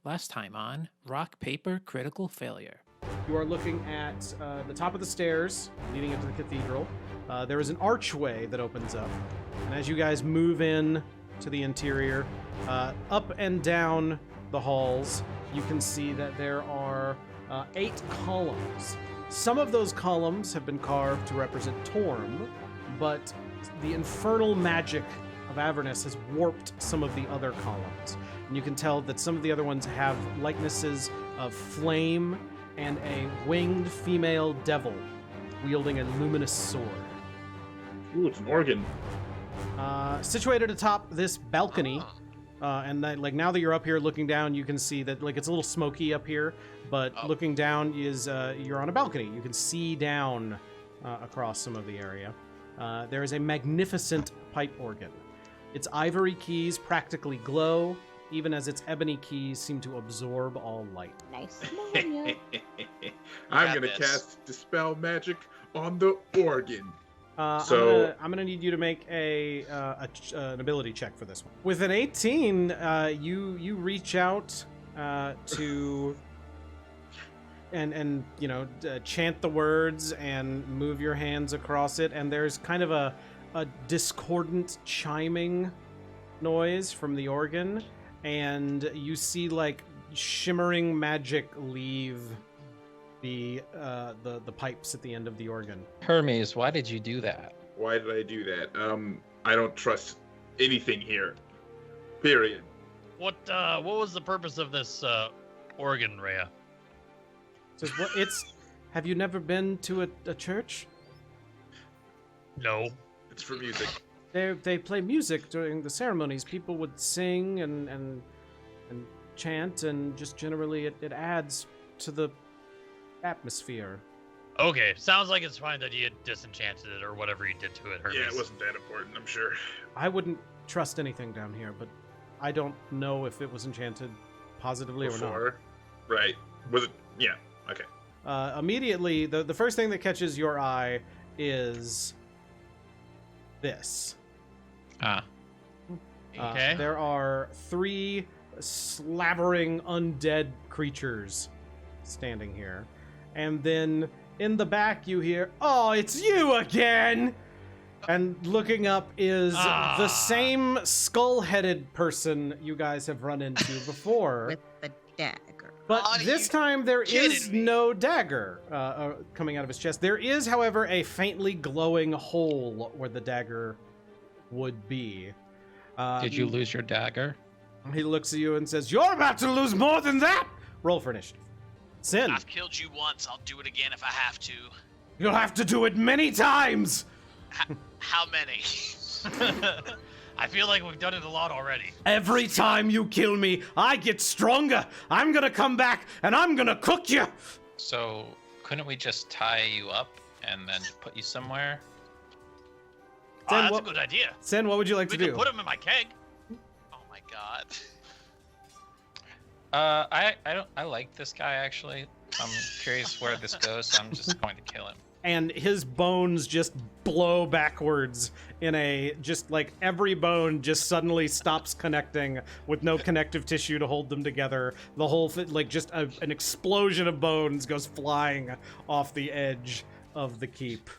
Last time on Rock, Paper, Critical Failure. You are looking at the top of the stairs leading into the cathedral. There is an archway that opens up. And as you guys move in to the interior, up and down the halls, you can see that there are 8 columns. Some of those columns have been carved to represent Torm, but the infernal magic of Avernus has warped some of the other columns. And you can tell that some of the other ones have likenesses of flame and a winged female devil wielding a luminous sword. Ooh, it's an organ. Situated atop this balcony, and that, like, now that you're up here looking down, you can see that, like, it's a little smoky up here, but looking down is you're on a balcony. You can see down across some of the area. There is a magnificent pipe organ. Its ivory keys practically glow, even as its ebony keys seem to absorb all light. Nice. I'm going to cast Dispel Magic on the organ. I'm gonna need you to make an ability check for this one. With an 18, you reach out to and chant the words and move your hands across it, and there's kind of a discordant chiming noise from the organ, and you see like shimmering magic leave the pipes at the end of the organ. Hermes, why did you do that? Why did I do that? I don't trust anything here. Period. What was the purpose of this organ, Rhea? Says, what? Have you never been to a church? No. It's for music. They play music during the ceremonies. People would sing and chant, and just generally it adds to the atmosphere. Okay, sounds like it's fine that you disenchanted it or whatever you did to it, Hermes. Yeah, it wasn't that important, I'm sure. I wouldn't trust anything down here, but I don't know if it was enchanted positively or not. Right. Was it? Yeah, okay. Immediately, the first thing that catches your eye is this. Okay. There are 3 slavering undead creatures standing here. And then in the back you hear, "Oh, it's you again!" And looking up is the same skull-headed person you guys have run into before. With the dagger. But this time there is no dagger coming out of his chest. There is, however, a faintly glowing hole where the dagger would be. Did you lose your dagger? He looks at you and says, "You're about to lose more than that!" Roll for initiative. Sin. I've killed you once. I'll do it again if I have to. You'll have to do it many times! How many? I feel like we've done it a lot already. Every time you kill me, I get stronger. I'm gonna come back and I'm gonna cook you. So, couldn't we just tie you up and then put you somewhere? Sen, That's a good idea. Sen, what would you like We to can do? put him in my keg. Oh my god. I like this guy actually. I'm curious where this goes, so I'm just going to kill him. And his bones just blow backwards in just like every bone just suddenly stops connecting with no connective tissue to hold them together. The whole thing, like just an explosion of bones goes flying off the edge of the keep.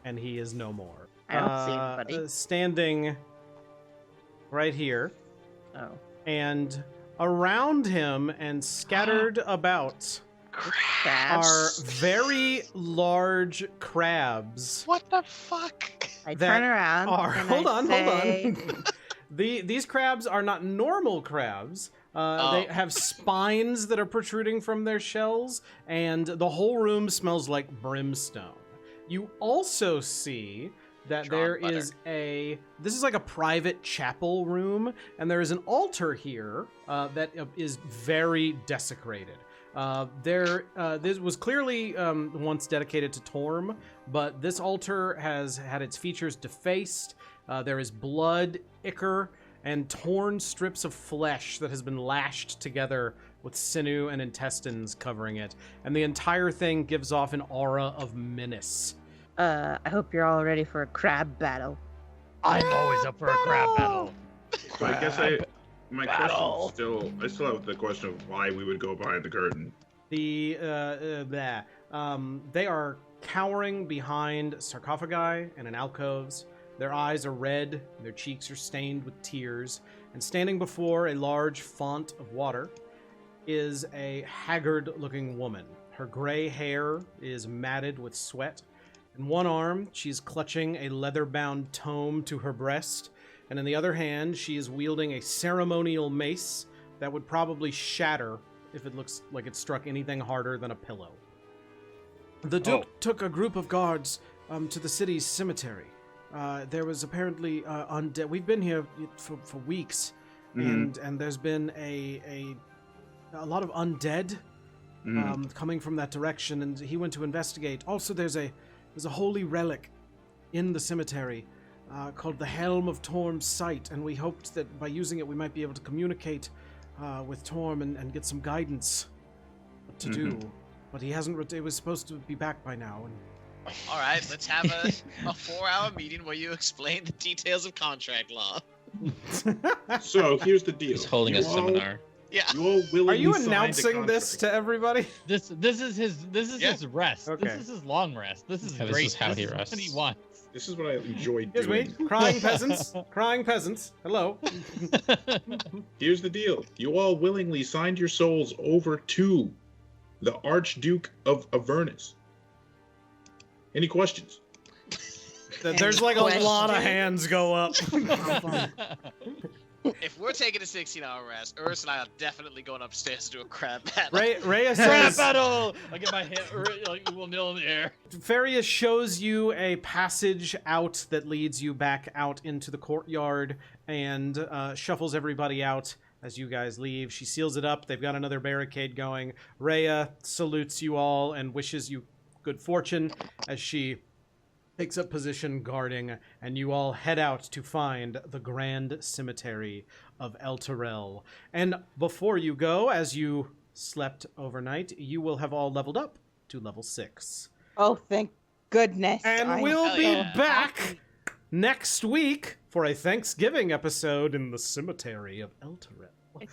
And he is no more. I don't see anybody. Standing right here. Oh. And around him and scattered about are Crabs. very large crabs. What the fuck? I that turn around. and hold I on. say, These crabs are not normal crabs. They have spines that are protruding from their shells, and the whole room smells like brimstone. You also see that there is this is like a private chapel room, and there is an altar here that is very desecrated. This was clearly once dedicated to Torm, but this altar has had its features defaced. There is blood, ichor, and torn strips of flesh that has been lashed together with sinew and intestines covering it. And the entire thing gives off an aura of menace. I hope you're all ready for a crab battle. I'm always up for a crab battle. So I guess I my question still, I still have the question of why we would go behind the curtain. They are cowering behind sarcophagi and in alcoves. Their eyes are red, their cheeks are stained with tears, and standing before a large font of water is a haggard-looking woman. Her gray hair is matted with sweat. In one arm, she's clutching a leather-bound tome to her breast, and in the other hand, she is wielding a ceremonial mace that would probably shatter if it looks like it struck anything harder than a pillow. The Duke took a group of guards to the city's cemetery. There was apparently undead. We've been here for weeks, and there's been a lot of undead coming from that direction, and he went to investigate. Also, there's a holy relic in the cemetery called the Helm of Torm's Sight, and we hoped that by using it we might be able to communicate with Torm and get some guidance what to do. But he hasn't. It was supposed to be back by now. And All right, let's have a 4-hour meeting where you explain the details of contract law. So here's the deal. He's holding a seminar. Yeah. You all willingly Are you signed a announcing this contract. to everybody? This is his rest. Okay. This is his long rest. This is Yeah, this great. is how he This is rests. what he wants. This is what I enjoy Excuse me, doing. crying peasants. Crying peasants. Hello. Here's the deal. You all willingly signed your souls over to the Archduke of Avernus. Any questions? There's like a lot of Question? hands go up. If we're taking a 16-hour rest, Urs and I are definitely going upstairs to do a crab battle. Rhea Crap says, battle! I get my hand, we'll kneel in the air. Farius shows you a passage out that leads you back out into the courtyard and shuffles everybody out as you guys leave. She seals it up. They've got another barricade going. Rhea salutes you all and wishes you good fortune as she takes up position guarding, and you all head out to find the Grand Cemetery of Elturel. And before you go, as you slept overnight, you will have all leveled up to level 6. Oh, thank goodness. And we'll Hell be yeah. back next week for a Thanksgiving episode in the Cemetery of Elturel.